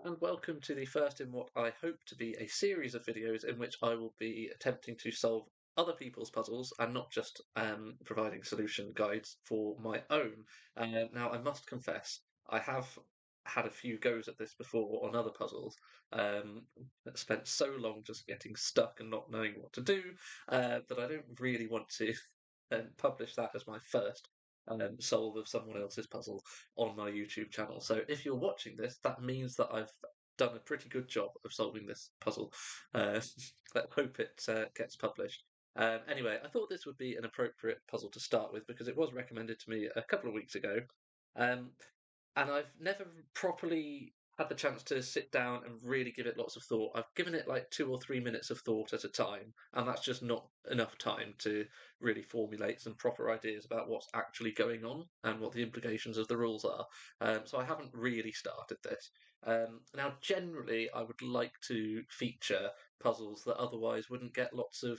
And welcome to the first in what I hope to be a series of videos in which I will be attempting to solve other people's puzzles and not just providing solution guides for my own. Now, I must confess, I have had a few goes at this before on other puzzles. That spent so long just getting stuck and not knowing what to do that I don't really want to publish that as my first solve of someone else's puzzle on my YouTube channel. So if you're watching this, that means that I've done a pretty good job of solving this puzzle. I hope it gets published. Anyway, I thought this would be an appropriate puzzle to start with because it was recommended to me a couple of weeks ago. Um, and I've never properly had the chance to sit down and really give it lots of thought. I've given it like 2 or 3 minutes of thought at a time, and that's just not enough time to really formulate some proper ideas about what's actually going on and what the implications of the rules are. So I haven't really started this. Now, generally, I would like to feature puzzles that otherwise wouldn't get lots of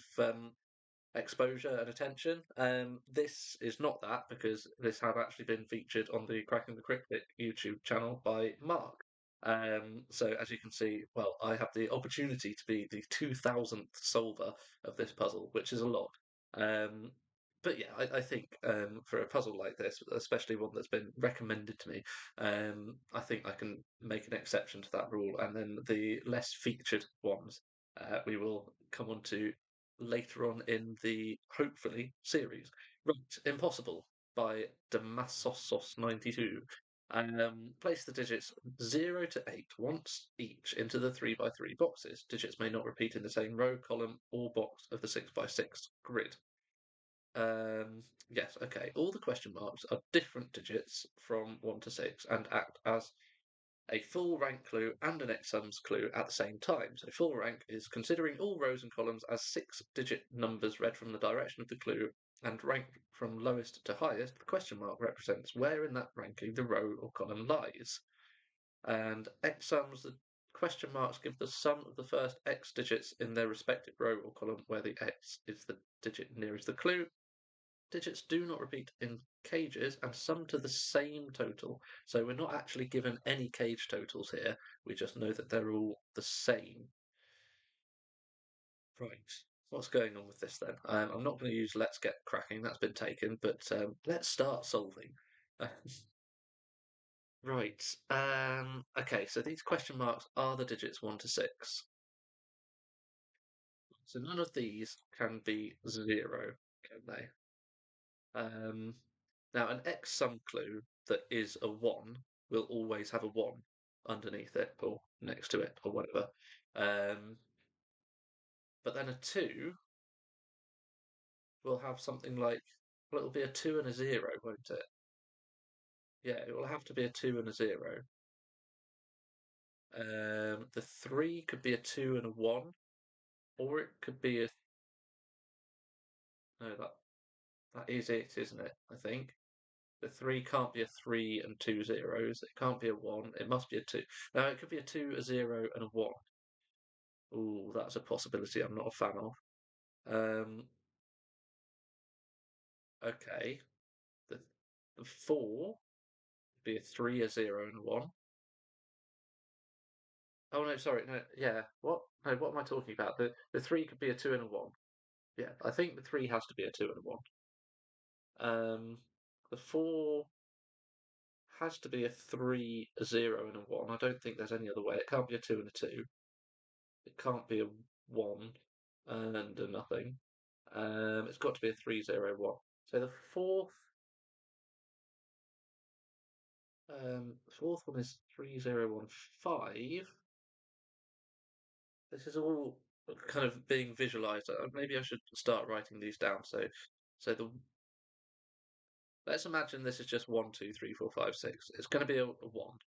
exposure and attention. This is not that because this had actually been featured on the Cracking the Cryptic YouTube channel by Mark. So as you can see, well, I have the opportunity to be the 2000th solver of this puzzle, which is a lot. Um, but yeah, I think for a puzzle like this, especially one that's been recommended to me, I think I can make an exception to that rule, and then the less featured ones we will come on to later on in the hopefully series. Right, Impossible by damasosos92. Place the digits 0 to 8 once each into the 3x3 boxes. Digits may not repeat in the same row, column, or box of the 6x6 grid. Yes, okay. All the question marks are different digits from 1 to 6 and act as a full rank clue and an X-sums clue at the same time. So full rank is considering all rows and columns as 6-digit numbers read from the direction of the clue, and rank from lowest to highest, the question mark represents where in that ranking the row or column lies. And X-sums, the question marks give the sum of the first X digits in their respective row or column where the X is the digit nearest the clue. Digits do not repeat in cages and sum to the same total. So we're not actually given any cage totals here. We just know that they're all the same. Right. What's going on with this then? I'm not going to use let's get cracking. That's been taken, but let's start solving. Right. Okay, so these question marks are the digits 1 to 6. So none of these can be 0, can they? Now, an X sum clue that is a 1 will always have a 1 underneath it or next to it or whatever. But then a 2 will have something like, well, it'll be a 2 and a 0, won't it? Yeah, it will have to be a 2 and a 0. The 3 could be a 2 and a 1, or it could be a. No, that is it, isn't it? I think. The 3 can't be a 3 and 2 zeros. It can't be a 1. It must be a 2. Now, it could be a 2, a 0, and a 1. Oh, that's a possibility I'm not a fan of. Okay. The 4 would be a 3, a 0, and a 1. Oh, no, sorry. No, yeah. What? No, what am I talking about? The 3 could be a 2 and a 1. Yeah, I think the 3 has to be a 2 and a 1. The 4 has to be a 3, a 0, and a 1. I don't think there's any other way. It can't be a 2 and a 2. It can't be a 1 and a nothing. It's got to be a 3, 0, 1. So the fourth one is 3015. This is all kind of being visualized. Maybe I should start writing these down. So let's imagine this is just 1, 2, 3, 4, 5, 6. It's going to be a 1.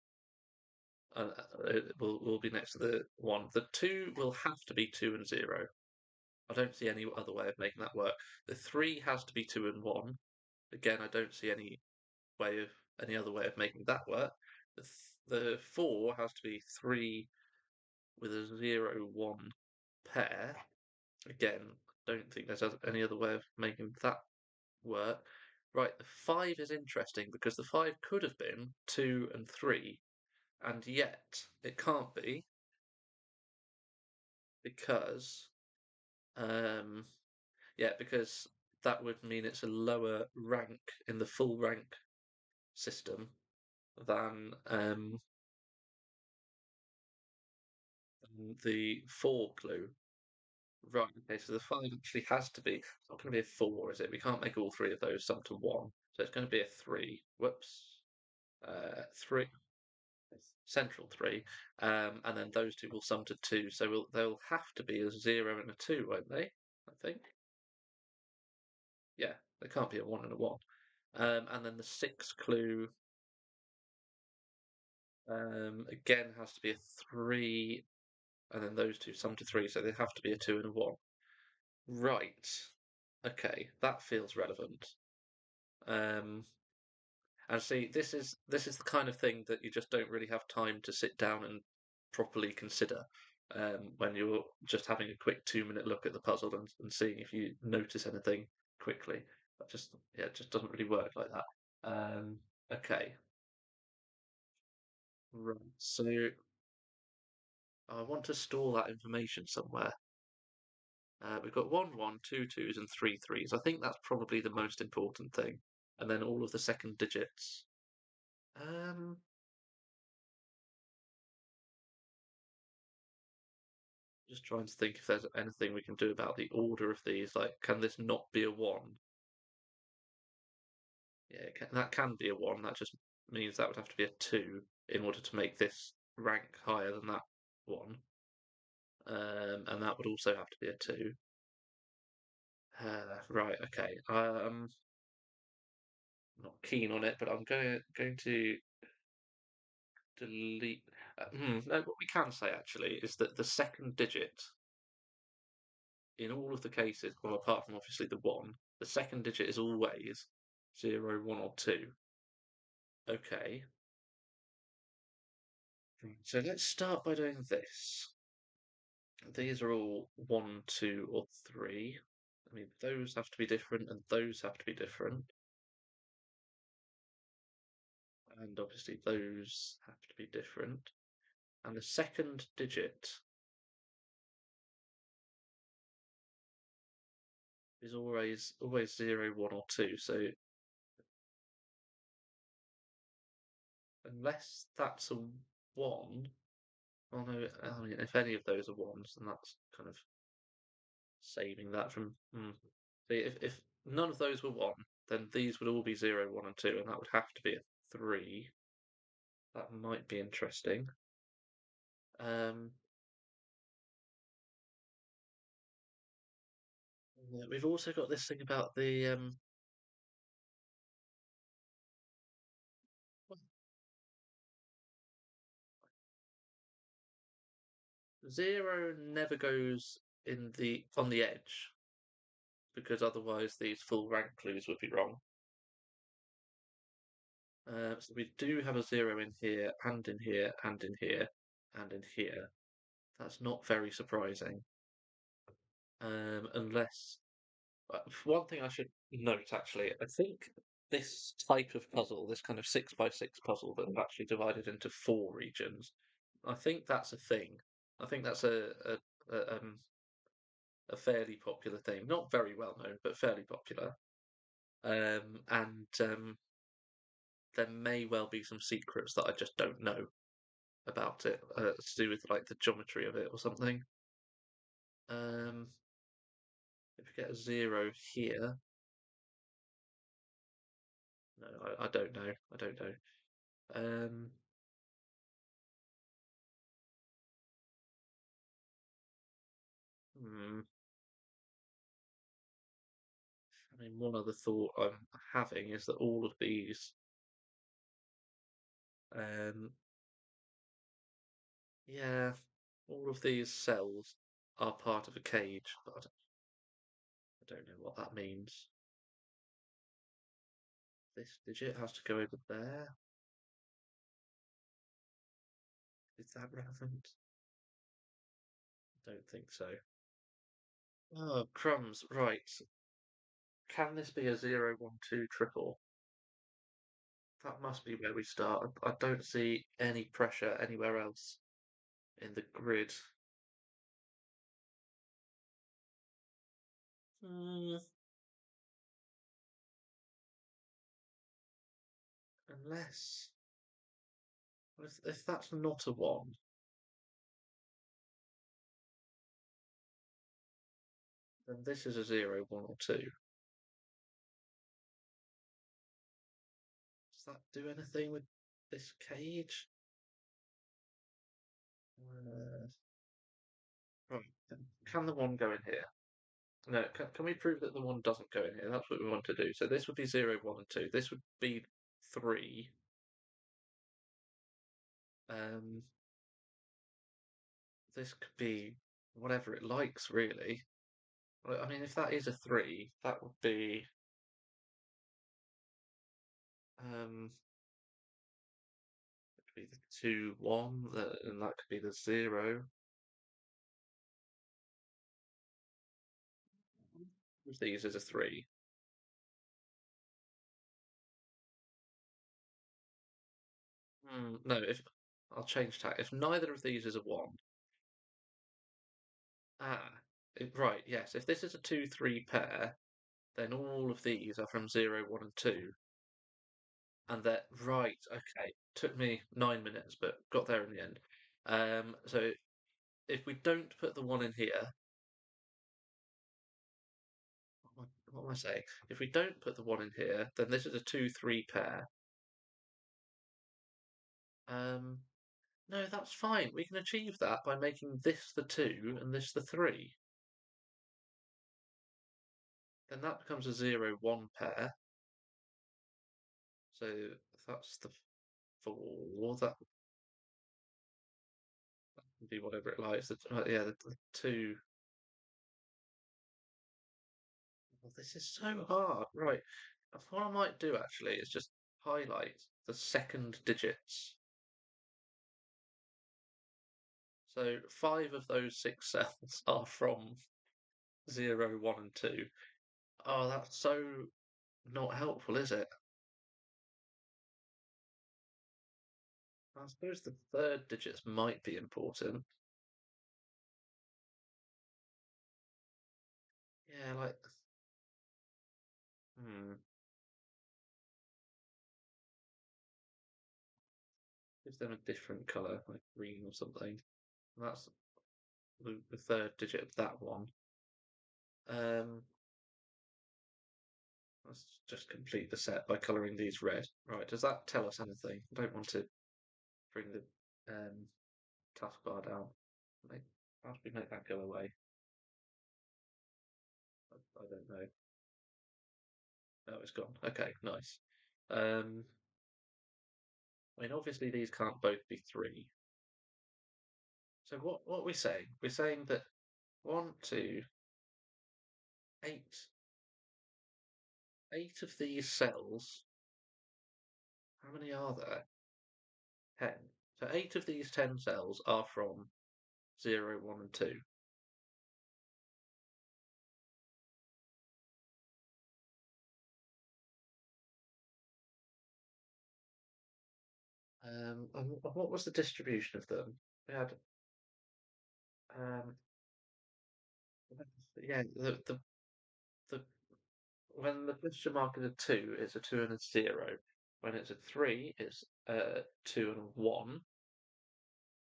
And it will be next to the 1. The 2 will have to be 2 and 0. I don't see any other way of making that work. The 3 has to be 2 and 1. Again, I don't see any other way of making that work. The 4 has to be 3 with a 0, 1 pair. Again, don't think there's any other way of making that work. Right, the 5 is interesting because the 5 could have been 2 and 3. And yet it can't be because um, yeah, because that would mean it's a lower rank in the full rank system than the 4 clue. Right, okay, so the 5 actually has to be, it's not going to be a 4, is it? We can't make all three of those sum to 1. So it's going to be a 3. Whoops. 3. Central 3. And then those two will sum to 2. So they'll have to be a 0 and a 2, won't they? I think. Yeah, there can't be a 1 and a 1. And then the 6 clue again has to be a 3, and then those two sum to 3, so they have to be a 2 and a 1. Right. Okay, that feels relevant. Um, and see, this is the kind of thing that you just don't really have time to sit down and properly consider when you're just having a quick 2-minute look at the puzzle and seeing if you notice anything quickly. That just yeah, it just doesn't really work like that. Okay, right. So I want to store that information somewhere. We've got one one, two twos, and three threes. I think that's probably the most important thing. And then all of the second digits. Um, just trying to think if there's anything we can do about the order of these. Like, can this not be a one? Yeah, that can be a one. That just means that would have to be a two in order to make this rank higher than that one. And that would also have to be a two. Right, okay. Not keen on it, but I'm going to delete. No, what we can say actually is that the second digit in all of the cases, well, apart from obviously the one, the second digit is always 0, 1, or 2. Okay, so let's start by doing this. These are all 1, 2, or 3. I mean, those have to be different, and those have to be different. And obviously, those have to be different. And the second digit is always 0, 1, or 2. So unless that's a 1, well, no, I mean, if any of those are 1s, then that's kind of saving that from. See, if none of those were 1, then these would all be 0, 1, and 2, and that would have to be a 3. That might be interesting. Um, we've also got this thing about the 0 never goes in the on the edge because otherwise these full rank clues would be wrong. So we do have a 0 in here, and in here, and in here, and in here. That's not very surprising. Unless one thing I should note actually, I think this type of puzzle, this kind of 6 by 6 puzzle that I've actually divided into 4 regions, I think that's a thing. I think that's a fairly popular thing. Not very well known, but fairly popular. And there may well be some secrets that I just don't know about it, to do with like the geometry of it or something. Um, if we get a 0 here, no, I don't know. I don't know. Um, hmm, I mean, one other thought I'm having is that all of these, um, yeah, all of these cells are part of a cage, but I don't know what that means. This digit has to go over there. Is that relevant? I don't think so. Oh, crumbs. Right. Can this be a 0, 1, 2 triple? That must be where we start. I don't see any pressure anywhere else in the grid. Hmm, unless if that's not a one, then this is a zero, one, or two. Does that do anything with this cage? Uh, right. Can the one go in here? No. Can we prove that the one doesn't go in here? That's what we want to do. So this would be zero, one, and two. This would be three. Um, this could be whatever it likes, really. Well, I mean, if that is a three, that would be it could be the two, one, and that could be the zero. If these is a three. No, if I'll change tack. If neither of these is a one, right, yes. If this is a two, three pair, then all of these are from zero, one, and two, and that right. Okay, took me 9 minutes, but got there in the end. So if we don't put the one in here, what am I saying? If we don't put the one in here, then this is a two, three pair. Um, no, that's fine. We can achieve that by making this the two and this the three. Then that becomes a zero, one pair. So that's the four. That can be whatever it likes. Yeah, the two. Well, this is so hard. Right. What I might do actually is just highlight the second digits. So five of those six cells are from zero, one, and two. Oh, that's so not helpful, is it? I suppose the third digits might be important. Yeah, like, hmm, give them a different colour, like green or something. That's the third digit of that one. Um, let's just complete the set by colouring these red. Right, does that tell us anything? I don't want to bring the taskbar down. Make, how do we make that go away? I don't know. Oh, it's gone. Okay, nice. Um, I mean, obviously these can't both be three. So what are we saying? We're saying that one, two, eight, eight of these cells. How many are there? 10. So eight of these 10 cells are from 0, 1, and 2. And what was the distribution of them? We had, um, yeah, the when the question mark is a 2, it's a 2 and a 0. When it's a 3, it's a 2 and a 1.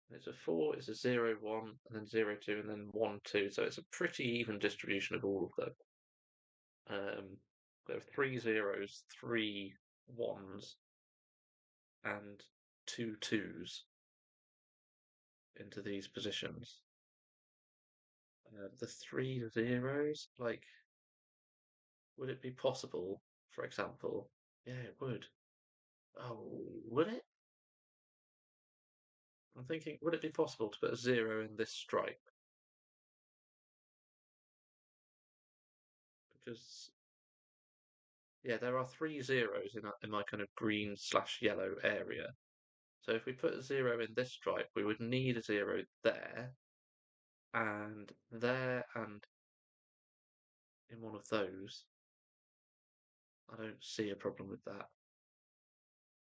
When it's a 4, it's a 0, 1, and then 0, 2, and then 1, 2. So it's a pretty even distribution of all of them. There are three zeros, three ones, and two twos into these positions. The three zeros, like, would it be possible, for example? Yeah, it would. Oh, would it? I'm thinking, would it be possible to put a zero in this stripe? Because, yeah, there are three zeros in my kind of green slash yellow area. So if we put a zero in this stripe, we would need a zero there, and there, and in one of those. I don't see a problem with that.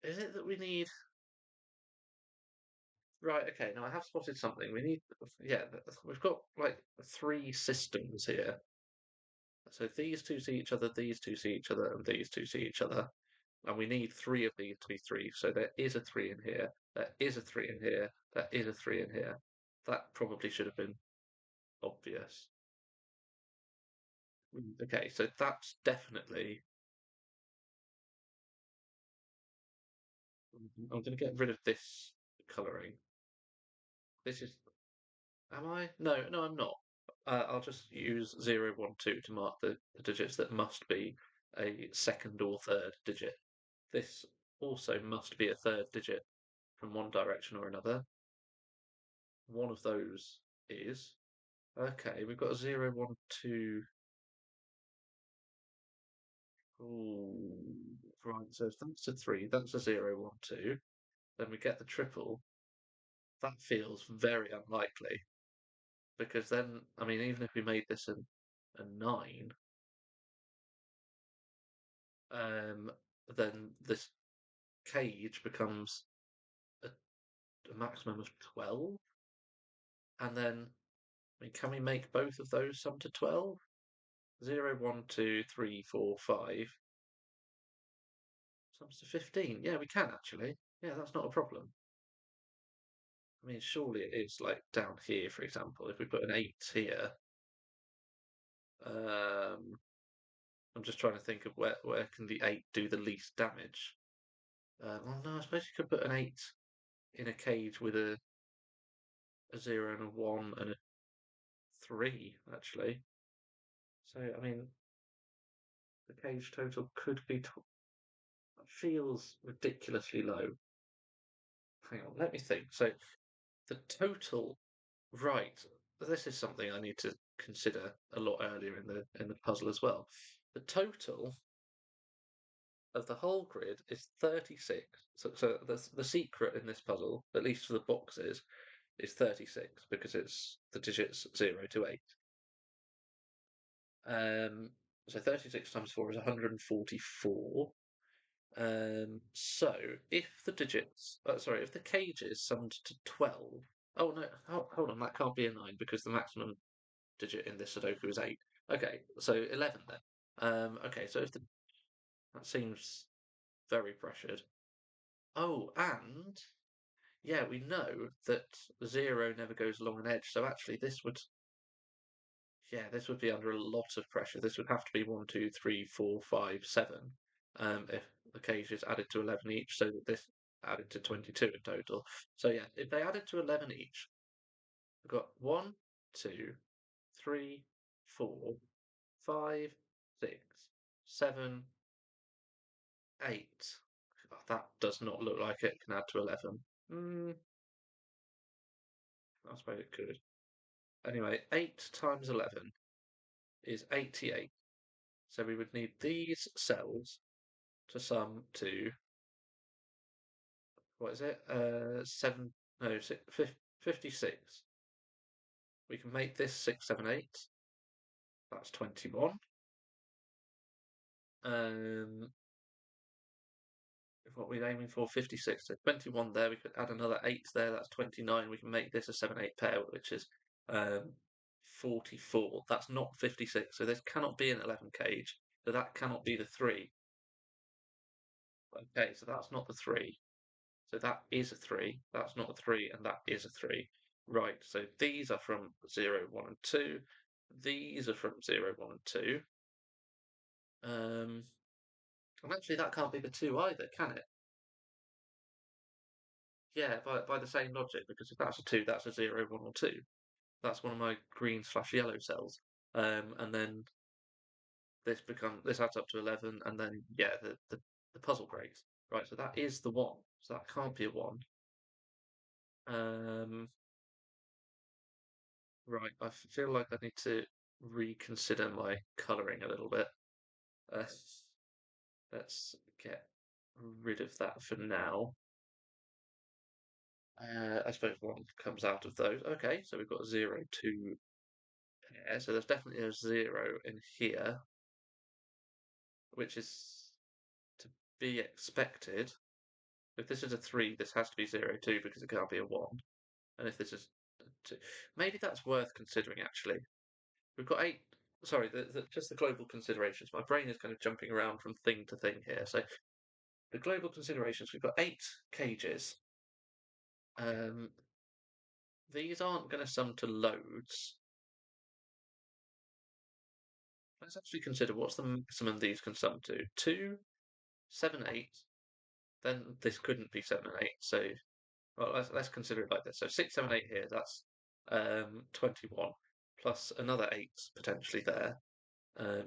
Is it that we need? Right, okay, now I have spotted something. We need, yeah, we've got like three systems here. So these two see each other, these two see each other, and these two see each other. And we need three of these to be three. So there is a three in here, there is a three in here, there is a three in here. That probably should have been obvious. Okay, so that's definitely. I'm going to get rid of this colouring. This is. Am I? No, no, I'm not. I'll just use 0, 1, 2 to mark the digits that must be a second or third digit. This also must be a third digit from one direction or another. One of those is. Okay, we've got a 0, 1, 2. Ooh, right, so if that's a 3, that's a 0, 1, 2. Then we get the triple. That feels very unlikely because then, I mean, even if we made this a 9, um, then this cage becomes a maximum of 12. And then, I mean, can we make both of those sum to 12? 0, 1, 2, 3, 4, 5 sums to 15. Yeah, we can actually. Yeah, that's not a problem. I mean, surely it is like down here, for example, if we put an 8 here. I'm just trying to think of where can the 8 do the least damage. Well, no, I suppose you could put an 8 in a cage with a 0 and a 1 and a 3, actually. So, I mean, the cage total could be feels ridiculously low. Hang on, let me think. So the total, right? This is something I need to consider a lot earlier in the puzzle as well. The total of the whole grid is 36. So the secret in this puzzle, at least for the boxes, is 36 because it's the digits 0 to 8. Um, so 36 times 4 is 144. So if the digits, sorry, if the cage is summed to 12, oh no, hold on, that can't be a 9 because the maximum digit in this Sudoku is 8. Okay, so 11 then. Okay, so if that seems very pressured. Oh, and yeah, we know that 0 never goes along an edge, so actually this would be under a lot of pressure. This would have to be 1, 2, 3, 4, 5, 7. If the cages added to 11 each, so that this added to 22 in total. So yeah, if they added to 11 each, we've got 1, 2, 3, 4, 5, 6, 7, 8. Oh, that does not look like it can add to 11. I suppose it could. Anyway, 8 times 11 is 88. So we would need these cells to sum to what is it? 7, no, 56. We can make this 6, 7, 8. That's 21. Um, what we're aiming for, 56. So 21 there. We could add another 8 there. That's 29. We can make this a 7, 8 pair, which is 44. That's not 56. So this cannot be an 11 cage. So that cannot be the 3. Okay, so that's not the 3. So that is a 3. That's not a 3, and that is a 3. Right, so these are from 0, 1, and 2. These are from 0, 1, and 2. And actually, that can't be the 2 either, can it? Yeah, by the same logic, because if that's a 2, that's a 0, 1, or 2. That's one of my green/yellow cells. And then this adds up to 11, and then, yeah, the puzzle breaks. Right, so that is the 1. So that can't be a 1. Um, Right, I feel like I need to reconsider my colouring a little bit. Uh, let's get rid of that for now. I suppose 1 comes out of those. Okay, so we've got 0, 2 here. So there's definitely a 0 in here, which is to be expected. If this is a 3, this has to be 0 too because it can't be a 1. And if this is a 2, maybe that's worth considering actually. We've got 8. Sorry, just the global considerations. My brain is kind of jumping around from thing to thing here. So the global considerations, we've got 8 cages. These aren't going to sum to loads. Let's actually consider what's the maximum these can sum to. 2, 7, 8. Then this couldn't be 7 and 8. So well, let's consider it like this. So 6, 7, 8 here. That's 21 plus another 8 potentially there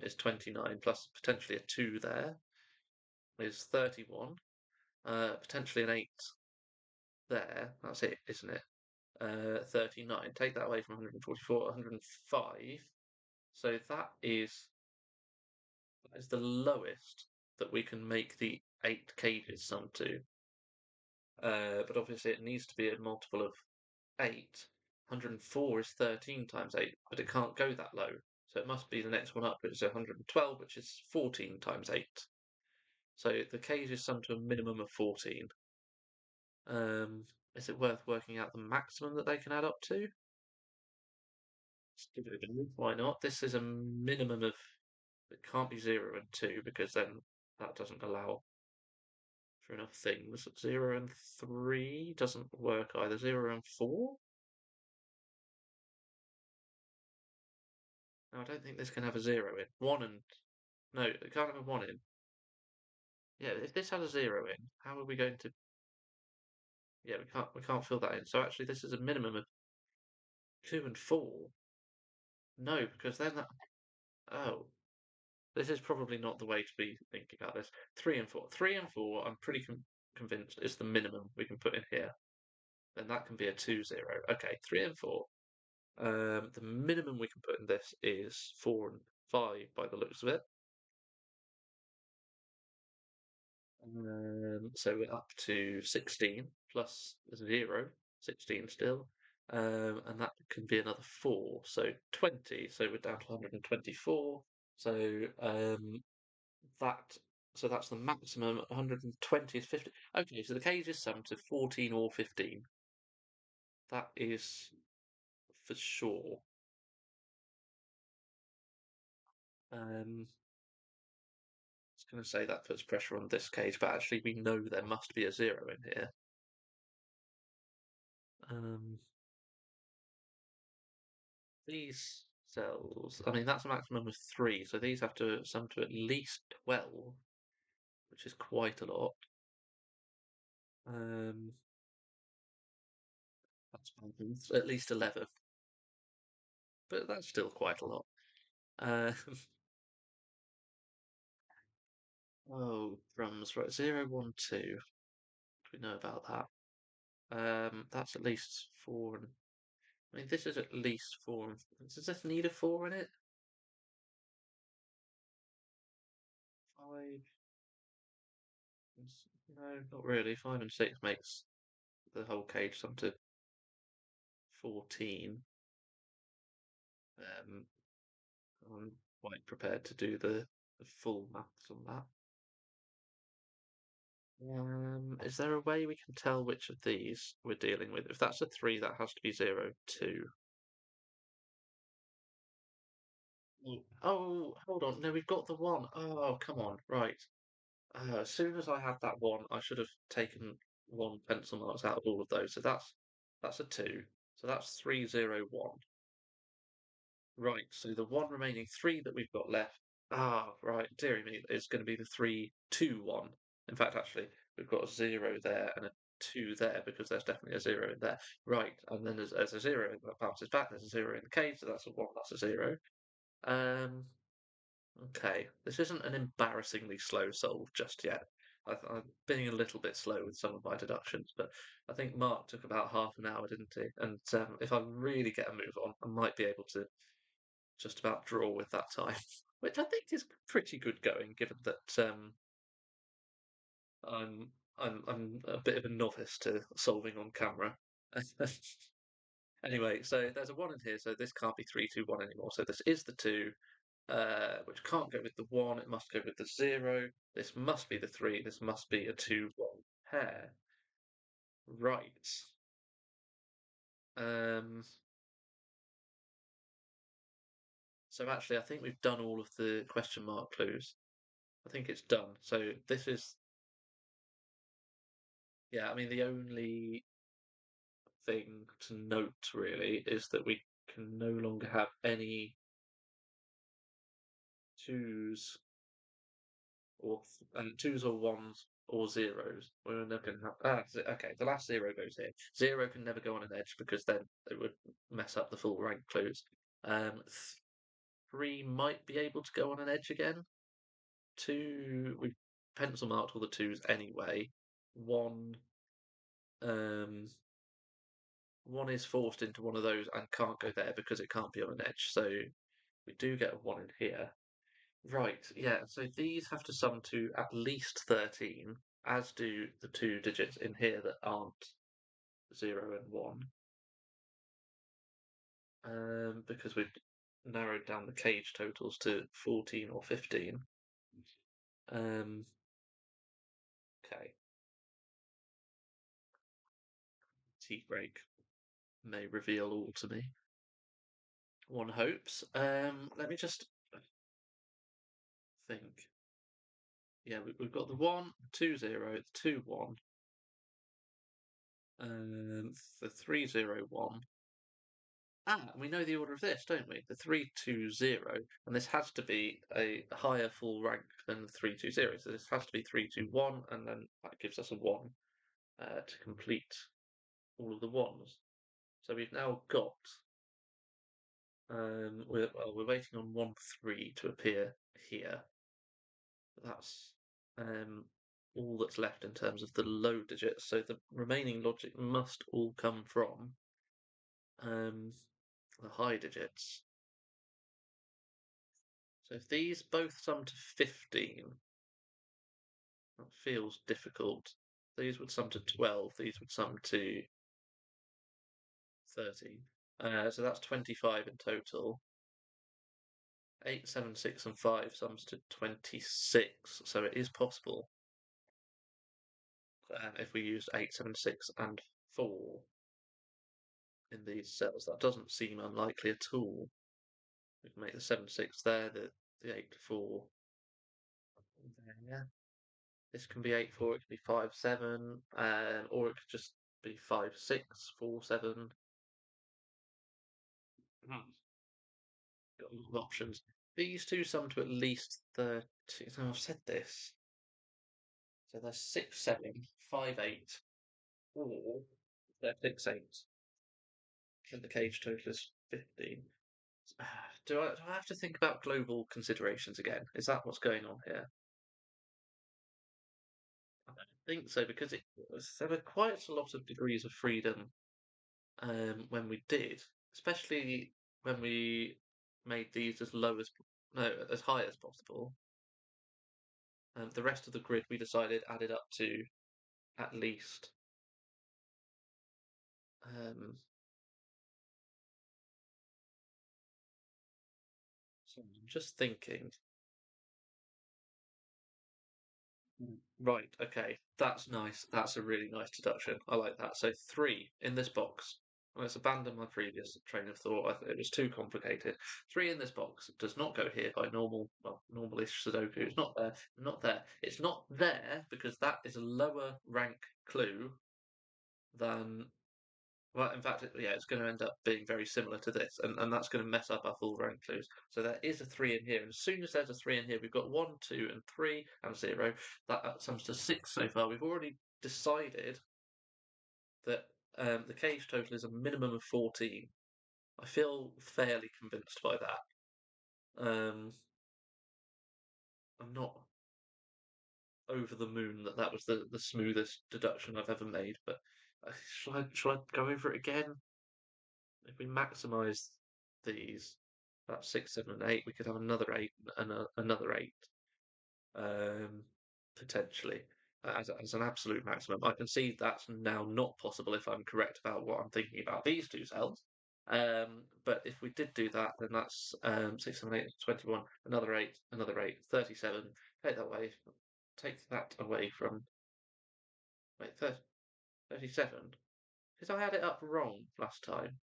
is 29 plus potentially a 2 there is 31. Potentially an 8 there. That's it, isn't it? 39. Take that away from 144, 105. So that is the lowest that we can make the 8 cages sum to. But obviously it needs to be a multiple of 8. 104 is 13 times 8, but it can't go that low. So it must be the next one up, which is 112, which is 14 times 8. So the cages sum to a minimum of 14. Is it worth working out the maximum that they can add up to? Let's give it a go. Why not? This is a minimum of, it can't be 0 and 2 because then that doesn't allow for enough things. 0 and 3 doesn't work either. 0 and 4? No, I don't think this can have a 0 in. 1 and... No, it can't have a 1 in. Yeah, if this had a 0 in, how are we going to... Yeah, we can't fill that in. So actually this is a minimum of 2 and 4. No, because then that... Oh. This is probably not the way to be thinking about this. 3 and 4. 3 and 4, I'm pretty convinced is the minimum we can put in here. Then that can be a 2, 0. Okay, 3 and 4. The minimum we can put in this is 4 and 5 by the looks of it. So we're up to 16 plus 0, 16 still. And that can be another 4, so 20. So we're down to 124. So that so that's the maximum. 120 is 50. Okay, so the cage is summed to 14 or 15. That is for sure. I was going to say that puts pressure on this cage, but actually we know there must be a 0 in here. These cells, I mean, that's a maximum of 3, so these have to sum to at least 12, which is quite a lot. That's at least 11, but that's still quite a lot. Oh, drums, right, 0, 1, 2. Do we know about that? That's at least 4, and I mean, this is at least 4. Does this need a 4 in it? 5? No, not really. 5 and 6 makes the whole cage sum to 14. I'm quite prepared to do the full maths on that. Is there a way we can tell which of these we're dealing with? If that's a 3, that has to be 0, 2. Oh, hold on. No, we've got the 1. Oh, come on. Right. As soon as I had that 1, I should have taken 1 pencil marks out of all of those. So that's a 2. So that's 3, 0, 1. Right, so the 1 remaining 3 that we've got left. Ah, right, dearie me, is going to be the 3, 2, 1. In fact, actually, we've got a 0 there and a 2 there because there's definitely a 0 in there. Right, and then there's a 0 that bounces back, there's a 0 in the cage, so that's a 1, that's a 0. Okay, this isn't an embarrassingly slow solve just yet. I'm being a little bit slow with some of my deductions, but I think Mark took about half an hour, didn't he? And if I really get a move on, I might be able to just about draw with that time, which I think is pretty good going, given that I'm I'm a bit of a novice to solving on camera. Anyway, so there's a 1 in here, so this can't be 3, 2, 1 anymore. So this is the 2, which can't go with the 1, it must go with the 0. This must be the 3, this must be a 2, 1 pair. Right. Um, so actually, I think we've done all of the question mark clues. I think it's done. So this is, yeah, I mean, the only thing to note really is that we can no longer have any twos twos or ones or zeros. We're never going to have. Okay. The last zero goes here. Zero can never go on an edge because then it would mess up the full rank clues. Um, three might be able to go on an edge again. Two, we pencil marked all the twos anyway. One, um, one is forced into one of those and can't go there because it can't be on an edge. So we do get a one in here. Right, yeah, so these have to sum to at least 13, as do the two digits in here that aren't 0 and 1, because we've narrowed down the cage totals to 14 or 15. Um, okay, tea break may reveal all to me. One hopes. Let me just think. Yeah, we've got the 1, 2, 0, the 2, 1, the 3, 0, 1. We know the order of this, don't we? The 3-2-0, and this has to be a higher full rank than the 3-2-0. So this has to be 3-2-1, and then that gives us a 1 to complete all of the ones. So we've now got. We're waiting on 1-3 to appear here. That's all that's left in terms of the low digits. So the remaining logic must all come from the high digits. So if these both sum to 15, that feels difficult. These would sum to 12, these would sum to 13. So that's 25 in total. 8, 7, 6, and 5 sums to 26, so it is possible if we used 8, 7, 6, and 4 in these cells. That doesn't seem unlikely at all. We can make the 7, 6 there, the 8, 4 there. This can be 8, 4, it could be 5, 7, or it could just be 5, 6, 4, 7. Hmm. Got a lot of options. These two sum to at least 30. So I've said this. So they're 6, 7, 5, 8, or they're 6, 8. And the cage total is 15. Do I have to think about global considerations again? Is that what's going on here? I don't think so, because there were quite a lot of degrees of freedom when we did, especially when we made these as low as no, as high as possible. The rest of the grid we decided added up to at least. So I'm just thinking. Right, okay, that's nice. That's a really nice deduction. I like that. So three in this box. Let's abandon my previous train of thought. It was too complicated. Three in this box does not go here by normalish Sudoku. It's not there. Not there. It's not there because that is a lower rank clue than. Well, in fact, yeah, it's going to end up being very similar to this, and that's going to mess up our full rank clues. So there is a 3 in here, and as soon as there's a 3 in here, we've got 1, 2, and 3, and 0. That sums to 6 so far. We've already decided that the cage total is a minimum of 14. I feel fairly convinced by that. I'm not over the moon that that was the smoothest deduction I've ever made, but shall I go over it again? If we maximise these, that's 6, 7, and 8, we could have another 8 and another 8, um, potentially, as an absolute maximum. I can see that's now not possible if I'm correct about what I'm thinking about these two cells. But if we did do that, then that's 6, 7, 8, 21, another 8, 37. Take that away from. Wait, 30. 37. Because I had it up wrong last time.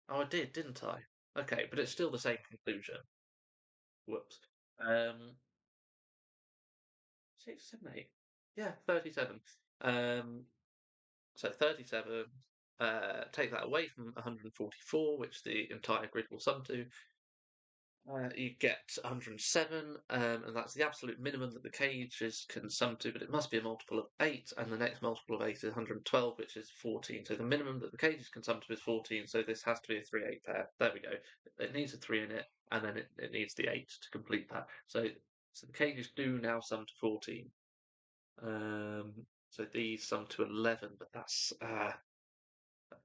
Oh, I did, didn't I? Okay, but it's still the same conclusion. Whoops. 6, 7, 8. Yeah, 37. Um, so 37. Take that away from 144, which the entire grid will sum to. You get 107, and that's the absolute minimum that the cages can sum to, but it must be a multiple of 8, and the next multiple of 8 is 112, which is 14. So the minimum that the cages can sum to is 14, so this has to be a 3-8 pair. There we go. It needs a 3 in it, and then it needs the 8 to complete that. So the cages do now sum to 14. So these sum to 11, but that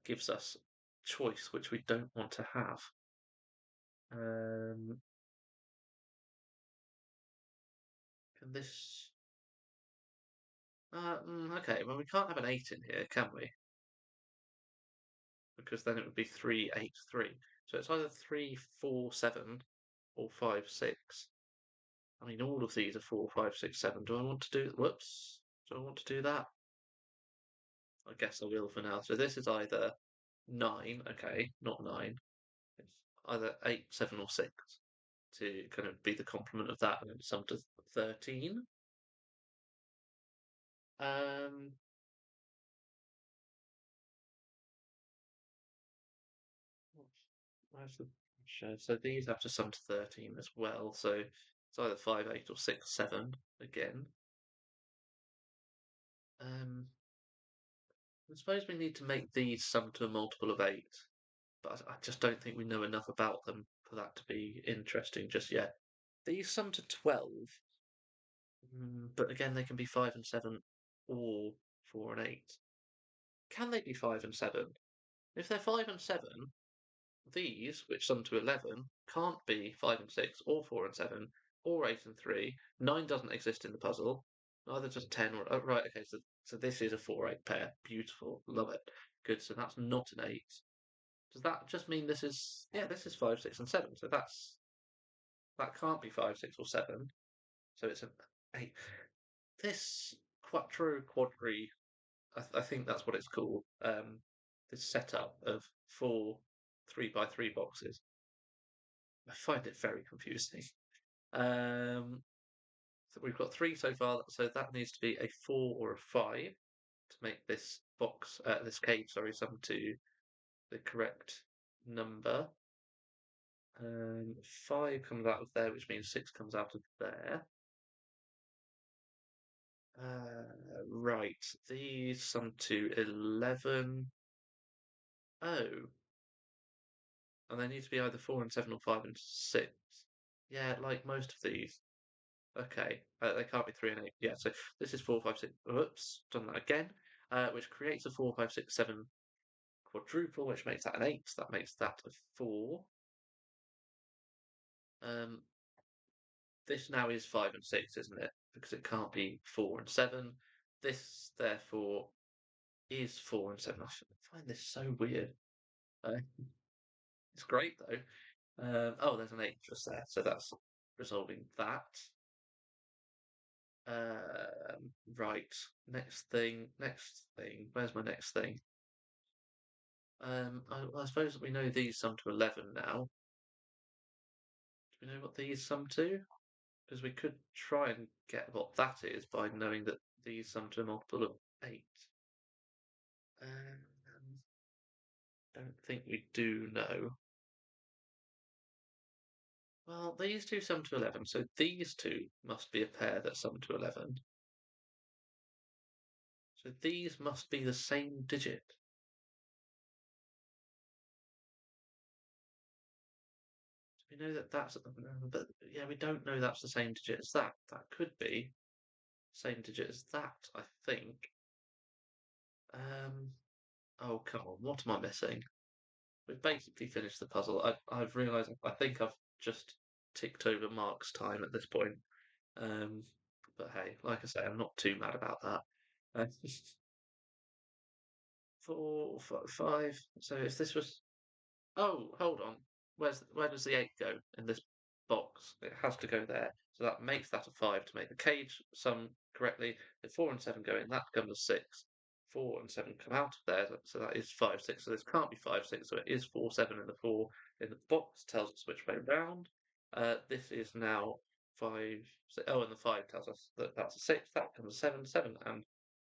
gives us choice, which we don't want to have. Can this... okay, well, we can't have an 8 in here, can we? Because then it would be 3, 8, 3. So it's either 3, 4, 7 or 5, 6. I mean, all of these are 4, 5, 6, 7. Do I want to do... Whoops. Do I want to do that? I guess I will for now. So this is either 9, okay, not 9. It's either 8, 7 or 6 to kind of be the complement of that and then sum to 13. Um, Where's the show? So these have to sum to 13 as well. So it's either 5, 8, or 6, 7 again. I suppose we need to make these sum to a multiple of 8, but I just don't think we know enough about them for that to be interesting just yet. These sum to 12, but again, they can be 5 and 7 or 4 and 8. Can they be 5 and 7? If they're 5 and 7, these, which sum to 11, can't be 5 and 6, or 4 and 7, or 8 and 3. 9 doesn't exist in the puzzle. Neither does 10 or... Oh, right, okay, so this is a 4-8 pair. Beautiful. Love it. Good, so that's not an 8. Does that just mean this is... Yeah, this is 5, 6, and 7. So that can't be 5, 6, or 7. So it's an 8. This quattro quadri, I think that's what it's called. This setup of 4 3x3 boxes. I find it very confusing. So we've got 3 so far, so that needs to be a 4 or a 5 to make this box, this cage, sorry, sum to the correct number. 5 comes out of there, which means 6 comes out of there. Right, these sum to 11. Oh, and they need to be either 4 and 7 or 5 and 6. Yeah, like most of these. Okay, they can't be 3 and 8. Yeah, so this is 4, 5, 6. Oops, done that again. Which creates a 4, 5, 6, 7 quadruple, which makes that an 8. That makes that a 4. Um, this now is 5 and 6, isn't it? Because it can't be 4 and 7. This, therefore, is 4 and 7. I find this so weird. Uh, it's great, though. Oh, there's an 8 just there, so that's resolving that. Right. Next thing. Next thing. Where's my next thing? I suppose we know these sum to 11 now. Do we know what these sum to? Because we could try and get what that is by knowing that these sum to a multiple of 8. Don't think we do know. Well, these two sum to 11, so these two must be a pair that sum to 11. So these must be the same digit. We know that that's, but yeah, we don't know that's the same digit as that. That could be the same digit as that, I think. Oh, come on, what am I missing? We've basically finished the puzzle. I've realised I think I've just ticked over Mark's time at this point. Um, but hey, like I say, I'm not too mad about that. Uh, 4, 5. So if this was... Oh, hold on. Where does the 8 go in this box? It has to go there. So that makes that a 5 to make the cage sum correctly. If 4 and 7 go in, that becomes a 6. 4 and 7 come out of there, so that is 5, 6. So this can't be 5, 6, so it is 4, 7, and the 4 in the box tells us which way round. This is now 5, 6. Oh, and the 5 tells us that that's a 6. That comes 7, 7, and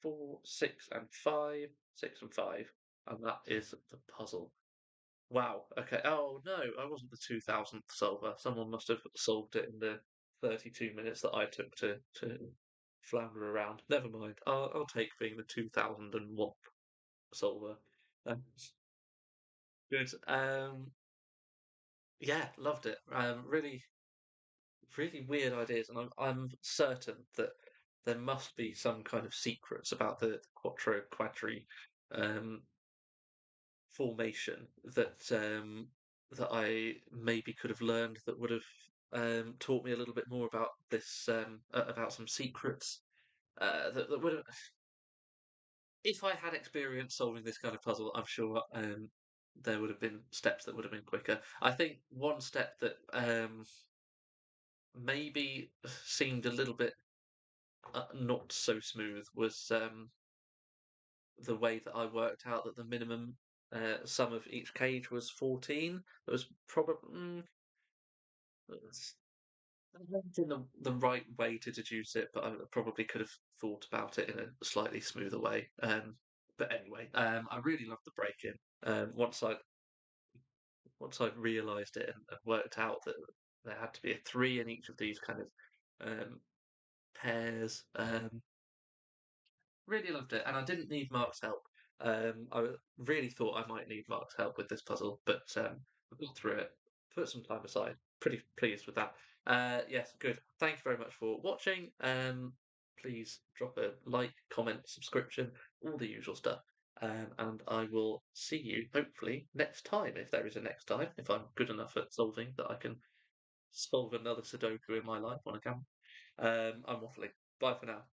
4, 6, and 5, 6, and 5. And that is the puzzle. Wow. Okay. Oh no, I wasn't the 2000th solver. Someone must have solved it in the 32 minutes that I took to flounder around. Never mind. I'll take being the 2001 solver. Um, Good. Yeah, loved it. Really, really weird ideas, and I'm certain that there must be some kind of secrets about the Quattro Quadri um, formation that I maybe could have learned that would have taught me a little bit more about this about some secrets that would have. If I had experience solving this kind of puzzle, I'm sure there would have been steps that would have been quicker. I think one step that maybe seemed a little bit not so smooth was the way that I worked out that the minimum sum of each cage was 14. It was probably in the right way to deduce it, but I probably could have thought about it in a slightly smoother way. But anyway, I really loved the break-in. Once I realised it and worked out that there had to be a 3 in each of these kind of pairs. Really loved it, and I didn't need Mark's help. Really thought I might need Mark's help with this puzzle, but I got through it, put some time aside. Pretty pleased with that. Yes, good. Thank you very much for watching. Please drop a like, comment, subscription, all the usual stuff. And I will see you hopefully next time, if there is a next time, if I'm good enough at solving that I can solve another Sudoku in my life on a camera. I'm waffling. Bye for now.